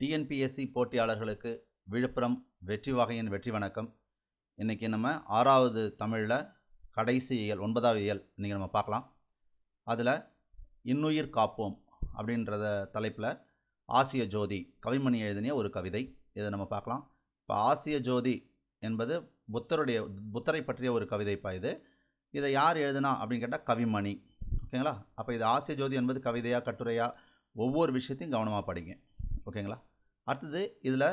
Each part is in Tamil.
டிஎன்பிஎஸ்சி போட்டியாளர்களுக்கு விழுப்புரம் வெற்றி வகையின் வெற்றி வணக்கம். இன்றைக்கி நம்ம 6வது தமிழில் கடைசி இயல் 9வது இயல் இன்றைக்கி நம்ம பார்க்கலாம். அதில் இன்னுயிர் காப்போம் அப்படின்றத தலைப்பில் ஆசிய ஜோதி கவிமணி எழுதிய ஒரு கவிதை, இதை நம்ம பார்க்கலாம். இப்போ ஆசிய ஜோதி என்பது புத்தரை பற்றிய ஒரு கவிதைப்பா. இதை யார் எழுதுனா அப்படின்னு கேட்டால் கவிமணி. ஓகேங்களா? அப்போ இது ஆசிய ஜோதி என்பது கவிதையா கட்டுரையா, ஒவ்வொரு விஷயத்தையும் கவனமாக படிங்க. ஓகேங்களா? அடுத்தது இதில்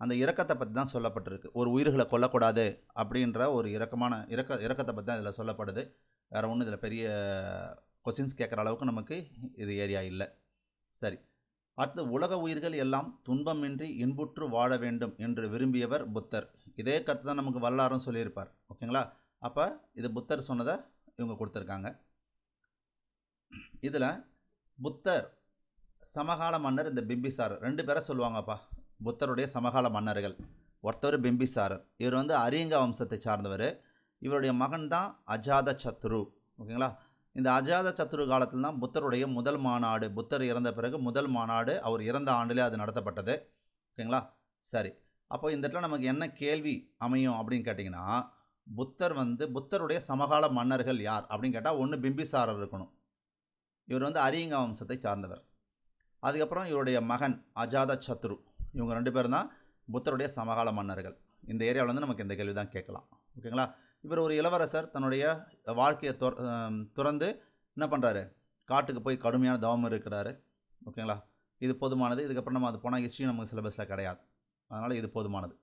அந்த இரக்கத்தை பற்றி தான் சொல்லப்பட்டிருக்கு. ஒரு உயிர்களை கொல்லக்கூடாது அப்படின்ற ஒரு இரக்கத்தை பற்றி தான் இதில் சொல்லப்படுது. வேறு ஒன்றும் இதில் பெரிய கொஸ்டின்ஸ் கேட்குற அளவுக்கு நமக்கு இது ஏரியா இல்லை. சரி, அடுத்து உலக உயிர்கள் எல்லாம் துன்பமின்றி இன்புற்று வாழ வேண்டும் என்று விரும்பியவர் புத்தர். இதே கருத்து தான் நமக்கு வரலாறும் சொல்லியிருப்பார். ஓகேங்களா? அப்போ இது புத்தர் சொன்னதை இவங்க கொடுத்துருக்காங்க. இதில் புத்தர் சமகால மன்னர் இந்த பிம்பிசாரர், 2 பேரை சொல்லுவாங்கப்பா புத்தருடைய சமகால மன்னர்கள். ஒருத்தவர் பிம்பிசாரர், இவர் அரியங்க வம்சத்தை சார்ந்தவர். இவருடைய மகன் தான் அஜாத சத்ரு. ஓகேங்களா? இந்த அஜாத சத்ரு காலத்தில் தான் புத்தருடைய முதல் மாநாடு, புத்தர் இறந்த பிறகு முதல் மாநாடு அவர் இறந்த ஆண்டிலே அது நடத்தப்பட்டது. ஓகேங்களா? சரி, அப்போ இந்த இடத்துல நமக்கு என்ன கேள்வி அமையும் அப்படின்னு கேட்டிங்கன்னா, புத்தருடைய சமகால மன்னர்கள் யார் அப்படின்னு கேட்டால், ஒன்று பிம்பிசாரர் இருக்கணும். இவர் அரியங்க வம்சத்தை சார்ந்தவர். அதுக்கப்புறம் இவருடைய மகன் அஜாத சத்ரு, இவங்க 2 பேரும் தான் புத்தருடைய சமகால மன்னர்கள். இந்த ஏரியாவில் நமக்கு இந்த கேள்வி தான் கேட்கலாம். ஓகேங்களா? இவர் ஒரு இளவரசர், தன்னுடைய வாழ்க்கையை துறந்து என்ன பண்ணுறாரு, காட்டுக்கு போய் கடுமையான தவம் இருக்கிறாரு. ஓகேங்களா? இது போதுமானது. இதுக்கப்புறம் நம்ம அது போனால் ஹிஸ்ட்ரி நமக்கு சிலபஸில் கிடையாது, அதனால் இது போதுமானது.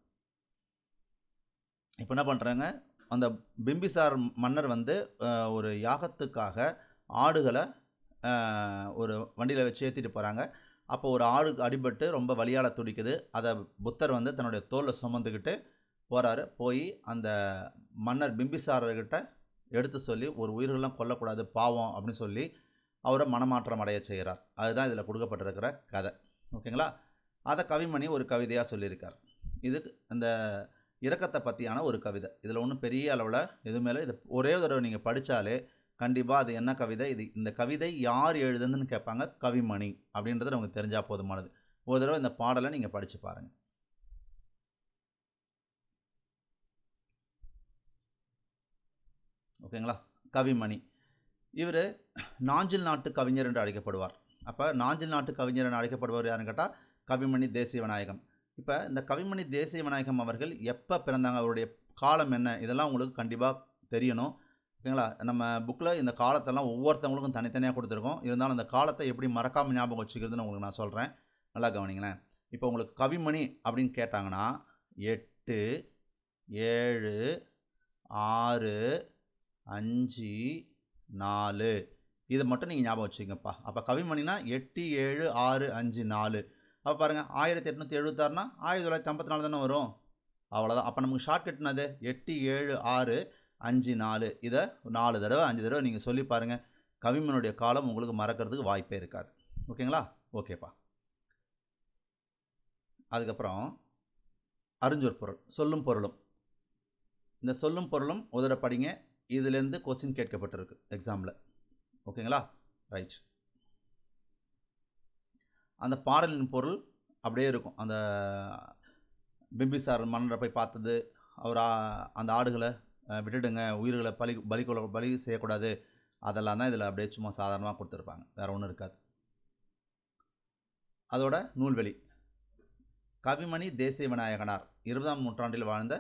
இப்போ என்ன பண்ணுறாங்க, அந்த பிம்பிசார் மன்னர் ஒரு யாகத்துக்காக ஆடுகளை ஒரு வண்டியில் வச்சு ஏற்றிட்டு போகிறாங்க. அப்போ ஒரு ஆடுக்கு அடிபட்டு ரொம்ப வலியால் துடிக்குது. அதை புத்தர் தன்னுடைய தோலை சுமந்துக்கிட்டு போகிறாரு. போய் அந்த மன்னர் பிம்பிசாரர்கிட்ட எடுத்து சொல்லி, ஒரு உயிர்களெலாம் கொல்லக்கூடாது பாவம் அப்படின்னு சொல்லி அவரை மனமாற்றம் அடைய செய்கிறார். அதுதான் இதில் கொடுக்கப்பட்டிருக்கிற கதை. ஓகேங்களா? அதை கவிமணி ஒரு கவிதையாக சொல்லியிருக்கார். இது இந்த இரக்கத்தை பற்றியான ஒரு கவிதை. இதில் ஒன்றும் பெரிய அளவில் எதுவுமே இல்லை. இது ஒரே தடவை நீங்கள் படித்தாலே கண்டிப்பாக அது என்ன கவிதை, இந்த கவிதை யார் எழுதுன்னு கேட்பாங்க. கவிமணி அப்படின்றது நமக்கு தெரிஞ்சால் போதுமானது. ஒரு தடவை இந்த பாடலை நீங்கள் படித்து பாருங்கள். ஓகேங்களா? கவிமணி இவர் நாஞ்சில் நாட்டு கவிஞர் என்று அழைக்கப்படுவார். அப்போ நாஞ்சில் நாட்டு கவிஞர் என்று அழைக்கப்படுவார் யாருன்னு கேட்டால் கவிமணி தேசிய விநாயகம். இப்போ இந்த கவிமணி தேசிய விநாயகம் அவர்கள் எப்போ பிறந்தாங்க, அவருடைய காலம் என்ன, இதெல்லாம் உங்களுக்கு கண்டிப்பாக தெரியணும். ஓகேங்களா? நம்ம புக்கில் இந்த காலத்தெல்லாம் ஒவ்வொருத்தவங்களுக்கும் தனித்தனியாக கொடுத்துருக்கோம். இருந்தாலும் அந்த காலத்தை எப்படி மறக்காமல் ஞாபகம் வச்சுக்கிறதுன்னு உங்களுக்கு நான் சொல்கிறேன். நல்லா கவனிங்களேன். இப்போ உங்களுக்கு கவிமணி அப்படின்னு கேட்டாங்கன்னா 8 7 6 5 4 இதை மட்டும் நீங்கள் ஞாபகம் வச்சுக்கங்கப்பா. அப்போ கவிமணினா 8 7 6 5 4. அப்போ பாருங்கள், 1876னா 1954 தானே வரும். அவ்வளோதான். அப்போ நமக்கு ஷார்ட்கட்னது 8 7 6 5 4. இதை 4 தடவை 5 தடவை நீங்கள் சொல்லி பாருங்கள். கவிமனுடைய காலம் உங்களுக்கு மறக்கிறதுக்கு வாய்ப்பே இருக்காது. ஓகேங்களா? ஓகேப்பா. அதுக்கப்புறம் அறிஞ்சொற்பொருள், சொல்லும் பொருளும். இந்த சொல்லும் பொருளும் உதட படிங்க. இதுலேருந்து கொஸ்டின் கேட்கப்பட்டிருக்கு எக்ஸாமில். ஓகேங்களா? ரைட். அந்த பாடலின் பொருள் அப்படியே இருக்கும். அந்த பிம்பிசார் மன்னரை போய் பார்த்தது, அவர் அந்த ஆடுகளை விட்டுடுங்க, உயிர்களை பலி செய்யக்கூடாது, அதெல்லாம் தான் இதில் அப்படியே சும்மா சாதாரணமாக கொடுத்துருப்பாங்க. வேறு ஒன்றும் இருக்காது. அதோட நூல்வெளி, கவிமணி தேசிய விநாயகனார் 20ஆம் நூற்றாண்டில் வாழ்ந்த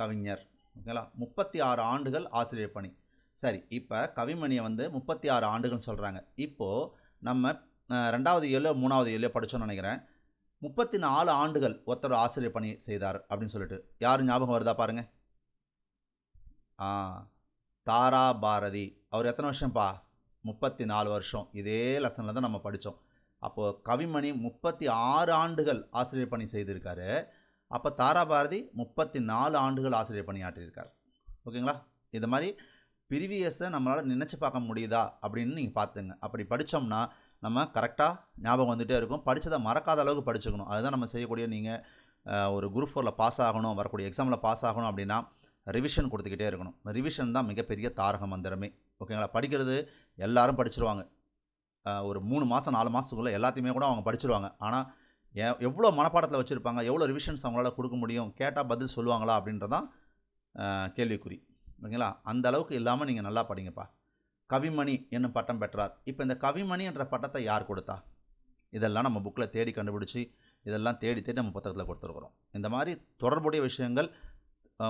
கவிஞர். ஓகேங்களா? 36 ஆண்டுகள் ஆசிரியர் பணி. சரி, இப்போ கவிமணியை 36 ஆண்டுகள்னு சொல்கிறாங்க. இப்போது நம்ம 2வது இயலோ 3வது இயலோ படித்தோன்னு நினைக்கிறேன். 34 ஆண்டுகள் ஒருத்தர் ஆசிரியர் பணி செய்தார் அப்படின்னு சொல்லிட்டு யாரும் ஞாபகம் வருதா பாருங்கள். தாரா பாரதி. அவர் எத்தனை வருஷம்ப்பா? 34 வருஷம். இதே லெசனில் தான் நம்ம படித்தோம். அப்போது கவிமணி 36 ஆண்டுகள் ஆசிரியர் பணி செய்திருக்காரு. அப்போ தாரா பாரதி 34 ஆண்டுகள் ஆசிரியர் பணியாற்றியிருக்கார். ஓகேங்களா? இது மாதிரி ப்ரீவியஸை நம்மளால் நினச்சி பார்க்க முடியுதா அப்படின்னு நீங்கள் பார்த்துங்க. அப்படி படித்தோம்னா நம்ம கரெக்டாக ஞாபகம் வந்துகிட்டே இருக்கும். படித்ததை மறக்காத அளவுக்கு படிச்சுக்கணும். அதுதான் நம்ம செய்யக்கூடிய. நீங்கள் ஒரு குரூப் 4ல் பாஸ் ஆகணும், வரக்கூடிய எக்ஸாமில் பாஸ் ஆகணும் அப்படின்னா ரிவிஷன் கொடுத்துக்கிட்டே இருக்கணும். ரிவிஷன் தான் மிகப்பெரிய தாரக மந்திரமே. ஓகேங்களா? படிக்கிறது எல்லாரும் படிச்சிருவாங்க. ஒரு 3 மாதம் 4 மாதத்துக்குள்ளே எல்லாத்தையுமே கூட அவங்க படிச்சிருவாங்க. ஆனால் எவ்வளோ மனப்பாடத்தில் வச்சுருப்பாங்க, எவ்வளோ ரிவிஷன்ஸ் அவங்களால கொடுக்க முடியும், கேட்டால் பதில் சொல்லுவாங்களா அப்படின்றதான் கேள்விக்குறி. ஓகேங்களா? அந்த அளவுக்கு இல்லாமல் நீங்கள் நல்லா படிங்கப்பா. கவிமணி என்னும் பட்டம் பெற்றார். இப்போ இந்த கவிமணி என்ற பட்டத்தை யார் கொடுத்தா? இதெல்லாம் நம்ம புக்கில் தேடி கண்டுபிடிச்சி இதெல்லாம் தேடி தேடி நம்ம புத்தகத்தில் கொடுத்துருக்குறோம். இந்த மாதிரி தொடர்புடைய விஷயங்கள்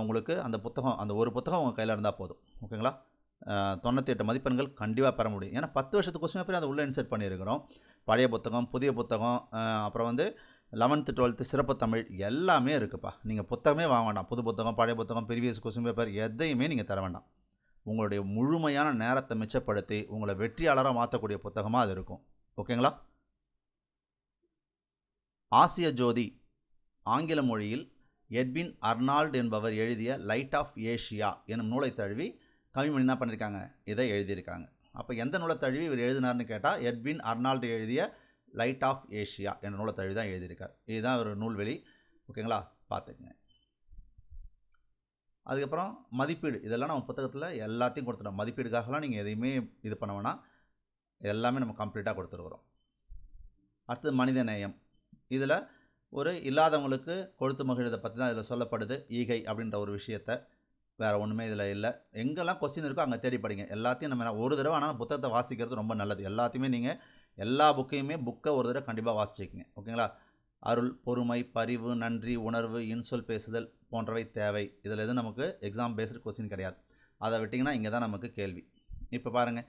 உங்களுக்கு அந்த புத்தகம், அந்த ஒரு புத்தகம் உங்கள் கையில் இருந்தால் போதும். ஓகேங்களா? 98 மதிப்பெண்கள் கண்டிப்பாக பெற முடியும். ஏன்னா 10 வருஷத்துக்கு கொஸ்டின் பேப்பர் அதை உள்ளே இன்சர்ட் பண்ணியிருக்கிறோம். பழைய புத்தகம், புதிய புத்தகம், அப்புறம் வந்து 11th 12th சிறப்பு தமிழ் எல்லாமே இருக்குப்பா. நீங்கள் புத்தகமே வாங்க வேண்டாம். புது புத்தகம், பழைய புத்தகம், ப்ரீவியஸ் கொஸ்டின் பேப்பர் எதையுமே நீங்கள் தர வேண்டாம். உங்களுடைய முழுமையான நேரத்தை மிச்சப்படுத்தி உங்களை வெற்றியாளராக மாற்றக்கூடிய புத்தகமாக அது இருக்கும். ஓகேங்களா? ஆசிய ஜோதி ஆங்கில மொழியில் எட்வின் அர்னால்ட் என்பவர் எழுதிய லைட் ஆஃப் ஏஷியா எனும் நூலை தழுவி கவிமணி என்ன பண்ணியிருக்காங்க, இதை எழுதியிருக்காங்க. அப்போ எந்த நூலை தழுவி இவர் எழுதினார்னு கேட்டால் எட்வின் அர்னால்டு எழுதிய லைட் ஆஃப் ஏஷியா என்ற நூலை தழுவி தான் எழுதியிருக்கார். இதுதான் ஒரு நூல்வெளி. ஓகேங்களா? பார்த்துக்குங்க. அதுக்கப்புறம் மதிப்பீடு, இதெல்லாம் நம்ம புத்தகத்தில் எல்லாத்தையும் கொடுத்துட்டோம். மதிப்பீடுக்காகலாம் நீங்கள் எதையுமே இது பண்ண வேணாம், எல்லாமே நம்ம கம்ப்ளீட்டாக கொடுத்துருக்குறோம். அடுத்தது மனித நேயம். இதில் ஒரு இல்லாதவங்களுக்கு கொழுத்து மகிழ்தை பற்றி தான் இதில் சொல்லப்படுது. ஈகை அப்படின்ற ஒரு விஷயத்தை, வேறு ஒன்றுமே இதில் இல்லை. எங்கெல்லாம் கொஸ்டின் இருக்கோ அங்கே தேடி படிங்க. எல்லாத்தையும் நம்ம ஒரு தடவை ஆனால் புத்தகத்தை வாசிக்கிறது ரொம்ப நல்லது. எல்லாத்தையுமே நீங்கள் எல்லா புக்கை ஒரு தடவை கண்டிப்பாக வாசிச்சிக்கங்க. ஓகேங்களா? அருள், பொறுமை, பரிவு, நன்றி, உணர்வு, இன்சொல் பேசுதல் போன்றவை தேவை. இதில் எதுவும் நமக்கு எக்ஸாம் பேஸ்டு கொஸ்டின் கிடையாது. அதை விட்டிங்கன்னா இங்கே தான் நமக்கு கேள்வி. இப்போ பாருங்கள்,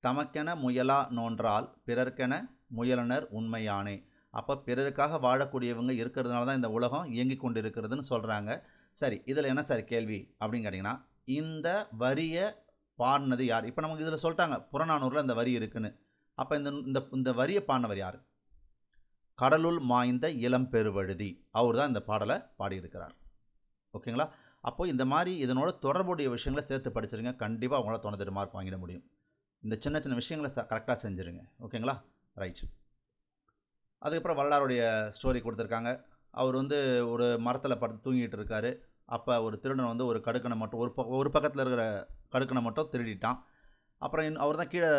தமக்கென முயலா நோன்றால் பிறர்க்கென முயலனர் உண்மையானே. அப்போ பிறருக்காக வாழக்கூடியவங்க இருக்கிறதுனால தான் இந்த உலகம் இயங்கி கொண்டு இருக்கிறதுன்னு சொல்கிறாங்க. சரி, இதில் என்ன சார் கேள்வி அப்படின்னு கேட்டிங்கன்னா, இந்த வரியை பாடினது யார்? இப்போ நமக்கு இதில் சொல்லிட்டாங்க புறநானூரில் இந்த வரி இருக்குன்னு. அப்போ இந்த வரியை பாடினவர் யார்? கடலுள் மாய்ந்த இளம் பெருவழுதி, அவர் தான் இந்த பாடலை பாடியிருக்கிறார். ஓகேங்களா? அப்போது இந்த மாதிரி இதனோட தொடர்புடைய விஷயங்களை சேர்த்து படிச்சிருங்க. கண்டிப்பாக அவங்களால 98 மார்க் வாங்கிட முடியும். இந்த சின்ன சின்ன விஷயங்களை கரெக்டாக செஞ்சுருங்க. ஓகேங்களா? ரைட். அதுக்கப்புறம் வள்ளலாருடைய ஸ்டோரி கொடுத்துருக்காங்க. அவர் வந்து ஒரு மரத்தில் படுத்து தூங்கிட்டு இருக்கார். அப்போ ஒரு திருடன் வந்து ஒரு கடுக்கனை மட்டும் ஒரு பக்கத்தில் இருக்கிற கடுக்கனை மட்டும் திருடிட்டான். அப்புறம் அவர் தான் கீழே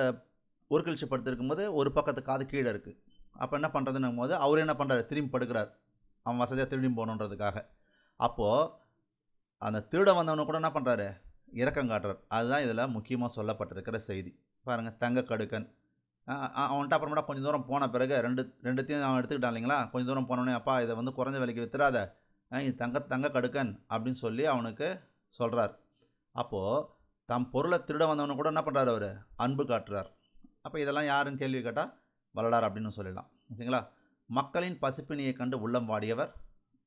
ஒரு கழிச்சு படுத்துருக்கும்போது ஒரு பக்கத்து காது கீழே இருக்குது. அப்போ என்ன பண்ணுறதுன்னும் போது அவர் என்ன பண்ணுறாரு, திரும்பி படுக்கிறார், அவன் வசதியாக திரும்பி போகணுன்றதுக்காக. அப்போது அந்த திருட வந்தவனை கூட என்ன பண்ணுறாரு, இரக்கம் காட்டுறார். அதுதான் இதில் முக்கியமாக சொல்லப்பட்டிருக்கிற செய்தி. பாருங்கள், தங்க கடுக்கன் அவன்கிட்ட அப்புறமேட்டா கொஞ்சம் தூரம் போன பிறகு ரெண்டுத்தையும் அவன் எடுத்துக்கிட்டான் இல்லைங்களா. கொஞ்சம் தூரம் போனோடனே, அப்பா இதை வந்து குறைஞ்ச விலைக்கு வித்துறாத, இது தங்க கடுக்கன் அப்படின்னு சொல்லி அவனுக்கு சொல்கிறார். அப்போது தம் பொருளை திருட வந்தவனை கூட என்ன பண்ணுறாரு, அவர் அன்பு காட்டுறார். அப்போ இதெல்லாம் யாருன்னு கேள்வி கேட்டால் வள்ளலார் அப்படின்னு சொல்லிடலாம். ஓகேங்களா? மக்களின் பசிப்பினியை கண்டு உள்ளம் வாடியவர்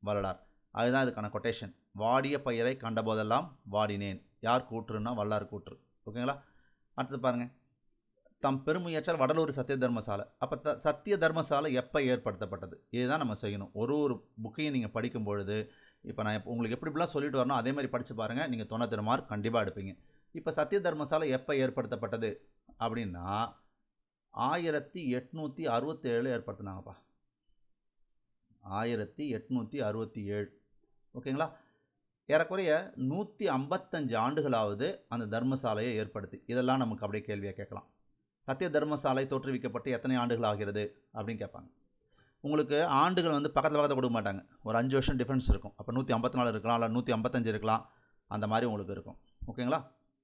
வள்ளலார். அதுதான் இதுக்கான கொட்டேஷன். வாடிய பயிரை கண்டபோதெல்லாம் வாடினேன். யார் கூற்றுன்னா வள்ளலார் கூற்று. ஓகேங்களா? அடுத்து பாருங்கள், தம் பெருமுயற்றால் வடலூர் சத்திய தர்மசாலை. அப்போ சத்திய தர்மசாலை எப்போ ஏற்படுத்தப்பட்டது? இதுதான் நம்ம செய்யணும். ஒரு புக்கையும் நீங்கள் படிக்கும் பொழுது, இப்போ நான் உங்களுக்கு எப்படிலாம் சொல்லிட்டு வரணும் அதே மாதிரி படித்து பாருங்கள். நீங்கள் 98 மார்க் கண்டிப்பாக எடுப்பீங்க. இப்போ சத்திய தர்மசாலை எப்போ ஏற்படுத்தப்பட்டது அப்படின்னா 1867 ஏற்படுத்தினாங்கப்பா. 1867. ஓகேங்களா? ஏறக்குறைய 155 ஆண்டுகளாவது அந்த தர்மசாலையை ஏற்படுத்தி. இதெல்லாம் நமக்கு அப்படியே கேள்வியாக கேட்கலாம். சத்திய தர்மசாலை தோற்றுவிக்கப்பட்டு எத்தனை ஆண்டுகள் ஆகிறது அப்படின்னு கேட்பாங்க. உங்களுக்கு ஆண்டுகள் வந்து பக்கத்தில் கொடுக்க மாட்டாங்க. ஒரு 5 வருஷம் டிஃப்ரென்ஸ் இருக்கும். அப்போ 154 இருக்கலாம், இல்லை 155 இருக்கலாம், அந்த மாதிரி உங்களுக்கு இருக்கும். ஓகேங்களா?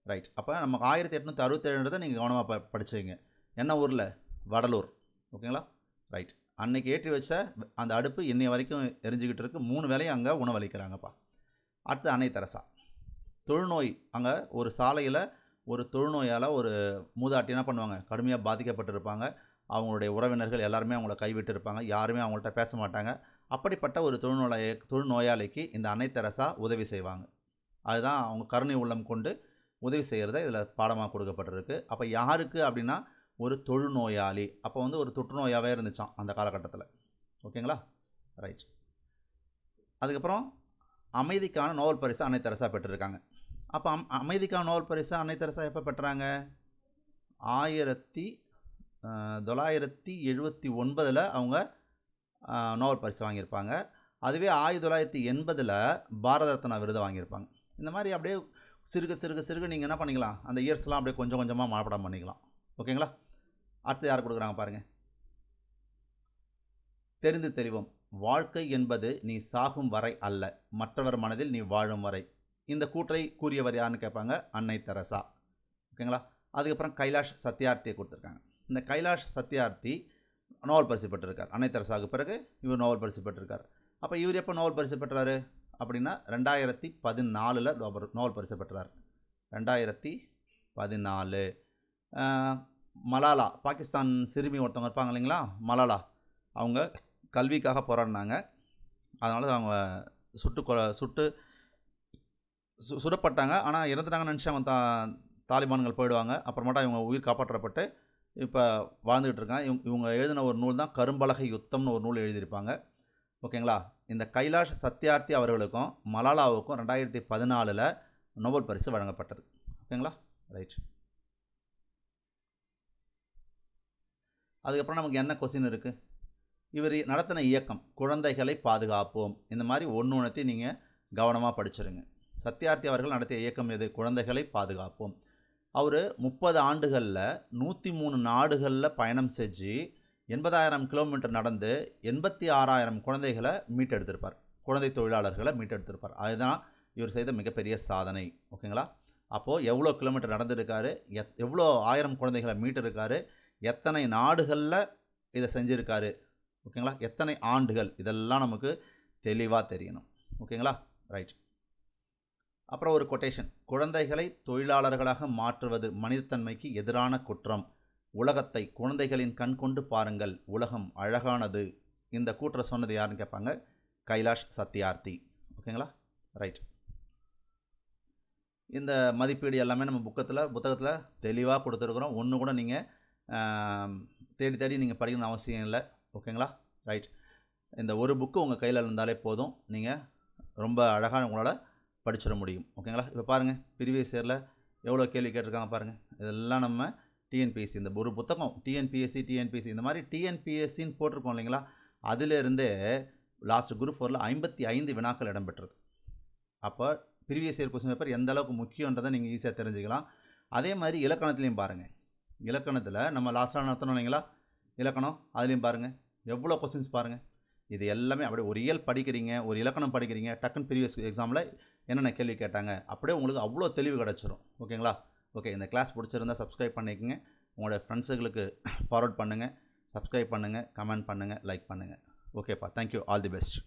ரைட். அப்போ நமக்கு 1867 நீங்கள் கவனமாக படிச்சுங்க. என்ன ஊரில்? வடலூர். ஓகேங்களா? ரைட். அன்னைக்கு ஏற்றி வச்ச அந்த அடுப்பு இன்னைய வரைக்கும் எரிஞ்சிக்கிட்டு இருக்குது. 3 வேளையும் அங்கே உணவளிக்கிறாங்கப்பா. அடுத்து அன்னை தெரசா. தொழுநோய், அங்கே ஒரு சாலையில் ஒரு தொழுநோயால் ஒரு மூதாட்டி என்ன பண்ணுவாங்க, கடுமையாக பாதிக்கப்பட்டிருப்பாங்க. அவங்களுடைய உறவினர்கள் எல்லாருமே அவங்கள கைவிட்டு இருப்பாங்க. யாருமே அவங்கள்ட்ட பேச மாட்டாங்க. அப்படிப்பட்ட ஒரு தொழுநோயாளிக்கு இந்த அன்னை தெரசா உதவி செய்வாங்க. அதுதான் அவங்க கருணை உள்ளம் கொண்டு உதவி செய்கிறத இதில் பாடமாக கொடுக்கப்பட்டிருக்கு. அப்போ யாருக்கு அப்படின்னா ஒரு தொழுநோயாளி. அப்போ வந்து ஒரு தொற்றுநோயாகவே இருந்துச்சான் அந்த காலகட்டத்தில். ஓகேங்களா? ரைட். அதுக்கப்புறம் அமைதிக்கான நோபல் பரிசு அன்னை தெரசா பெற்றிருக்காங்க. அப்போ அமைதிக்கான நோபல் பரிசு அன்னை தெரசா எப்போ பெற்றாங்க? 1979 அவங்க நோபல் பரிசு வாங்கியிருப்பாங்க. அதுவே 1980 பாரத ரத்னா விருதை வாங்கியிருப்பாங்க. இந்த மாதிரி அப்படியே சிறுக நீங்கள் என்ன பண்ணிக்கலாம், அந்த இயர்ஸ்லாம் அப்படியே கொஞ்சம் கொஞ்சமாக மனப்பாடம் பண்ணிக்கலாம். ஓகேங்களா? அடுத்து யார் கொடுக்குறாங்க பாருங்கள். தெரிந்து தெரிவோம். வாழ்க்கை என்பது நீ சாகும் வரை அல்ல, மற்றவர் மனதில் நீ வாழும் வரை. இந்த கூற்றை கூறியவர் யாருன்னு கேட்பாங்க, அன்னை தெரசா. ஓகேங்களா. அதுக்கப்புறம் கைலாஷ் சத்யார்த்தியை கொடுத்துருக்காங்க. இந்த கைலாஷ் சத்யார்த்தி நோபல் பரிசு பெற்றிருக்கார். அன்னை தெரசாவுக்கு பிறகு இவர் நோபல் பரிசு பெற்றிருக்கார். அப்போ இவர் எப்போ நோபல் பரிசு பெற்றார் அப்படின்னா 2014 நோபல் பரிசு பெற்றார். 2014. மலாலா, பாகிஸ்தான் சிறுமி ஒருத்தவங்க இருப்பாங்க இல்லைங்களா, மலாலா, அவங்க கல்விக்காக போராடினாங்க. அதனால் அவங்க சுடப்பட்டாங்க. ஆனால் இறந்துட்டாங்கன்னு நினச்சி அவங்க தாலிபான்கள் போயிடுவாங்க. அப்புறமேட்டா இவங்க உயிர் காப்பாற்றப்பட்டு இப்போ வாழ்ந்துக்கிட்டு இருக்காங்க. இவங்க எழுதின ஒரு நூல் தான் கரும்பலகை யுத்தம்னு ஒரு நூல் எழுதியிருப்பாங்க. ஓகேங்களா. இந்த கைலாஷ் சத்யார்த்தி அவர்களுக்கும் மலாலாவுக்கும் 2014 நோபல் பரிசு வழங்கப்பட்டது. ஓகேங்களா. ரைட். அதுக்கப்புறம் நமக்கு என்ன கொஸ்டின் இருக்குது, இவர் நடத்தின இயக்கம் குழந்தைகளை பாதுகாப்போம். இந்த மாதிரி ஒன்றையும் நீங்கள் கவனமாக படிச்சிருங்க. சத்யார்த்தி அவர்கள் நடத்திய இயக்கம் எது, குழந்தைகளை பாதுகாப்போம். அவர் 30 ஆண்டுகளில் 103 நாடுகளில் பயணம் செஞ்சு 80,000 கிலோமீட்டர் நடந்து 86,000 குழந்தைகளை மீட்டெடுத்திருப்பார், குழந்தை தொழிலாளர்களை மீட்டெடுத்திருப்பார். அதுதான் இவர் செய்த மிகப்பெரிய சாதனை. ஓகேங்களா. அப்போது எவ்வளோ கிலோமீட்டர் நடந்திருக்காரு, எவ்வளோ 1000 குழந்தைகளை மீட்டிருக்காரு, எத்தனை நாடுகளில் இதை செஞ்சுருக்காரு, ஓகேங்களா, எத்தனை ஆண்டுகள், இதெல்லாம் நமக்கு தெளிவாக தெரியணும். ஓகேங்களா. ரைட். அப்புறம் ஒரு கொட்டேஷன், குழந்தைகளை தொழிலாளர்களாக மாற்றுவது மனிதத்தன்மைக்கு எதிரான குற்றம், உலகத்தை குழந்தைகளின் கண் கொண்டு பாருங்கள், உலகம் அழகானது. இந்த கூற்றை சொன்னது யாருன்னு கேட்பாங்க, கைலாஷ் சத்யார்த்தி. ஓகேங்களா. ரைட். இந்த மதிப்பீடு எல்லாமே நம்ம புத்தகத்தில் தெளிவாக கொடுத்துருக்குறோம். ஒன்று கூட நீங்கள் தேடி நீங்கள் படிக்கணும்னு அவசியம் இல்லை. ஓகேங்களா. ரைட். இந்த ஒரு புக்கு உங்கள் கையில் இருந்தாலே போதும், நீங்கள் ரொம்ப அழகாக உங்களால் படிச்சிட முடியும். ஓகேங்களா. இப்போ பாருங்கள், ப்ரீவியஸ் இயரில் எவ்வளோ கேள்வி கேட்டிருக்காங்க பாருங்கள். இதெல்லாம் நம்ம டிஎன்பிஎஸ்சி, இந்த ஒரு புத்தகம் டிஎன்பிஎஸ்சி இந்த மாதிரி டிஎன்பிஎஸ்சின்னு போட்டிருக்கோம் இல்லைங்களா, அதிலிருந்தே லாஸ்ட் குரூப் 4ல் 55 வினாக்கள் இடம்பெற்றது. அப்போ ப்ரீவியஸ் இயர் கொஸ்டின் பேப்பர் எந்த அளவுக்கு முக்கியன்றதை நீங்கள் ஈஸியாக தெரிஞ்சுக்கலாம். அதே மாதிரி இலக்கணத்துலேயும் பாருங்கள். இலக்கணத்தில் நம்ம லாஸ்ட்டாக நடத்தணும் இல்லைங்களா இலக்கணம், அதுலேயும் பாருங்கள் எவ்வளோ கொஸ்டின்ஸ் பாருங்கள். இது எல்லாமே அப்படியே ஒரு இயல் படிக்கிறீங்க, ஒரு இலக்கணம் படிக்கிறீங்க, டக்குன்னு ப்ரீவியஸ் எக்ஸாமில் என்னென்ன கேள்வி கேட்டாங்க, அப்படியே உங்களுக்கு அவ்வளோ தெளிவு கிடச்சிரும். ஓகேங்களா. ஓகே, இந்த கிளாஸ் பிடிச்சிருந்தால் சப்ஸ்கிரைப் பண்ணிக்கோங்க, உங்களோட ஃப்ரெண்ட்ஸுகளுக்கு ஃபார்வர்ட் பண்ணுங்கள், சப்ஸ்கிரைப் பண்ணுங்கள், கமெண்ட் பண்ணுங்கள், லைக் பண்ணுங்கள். ஓகேப்பா, தேங்க்யூ, ஆல் தி பெஸ்ட்.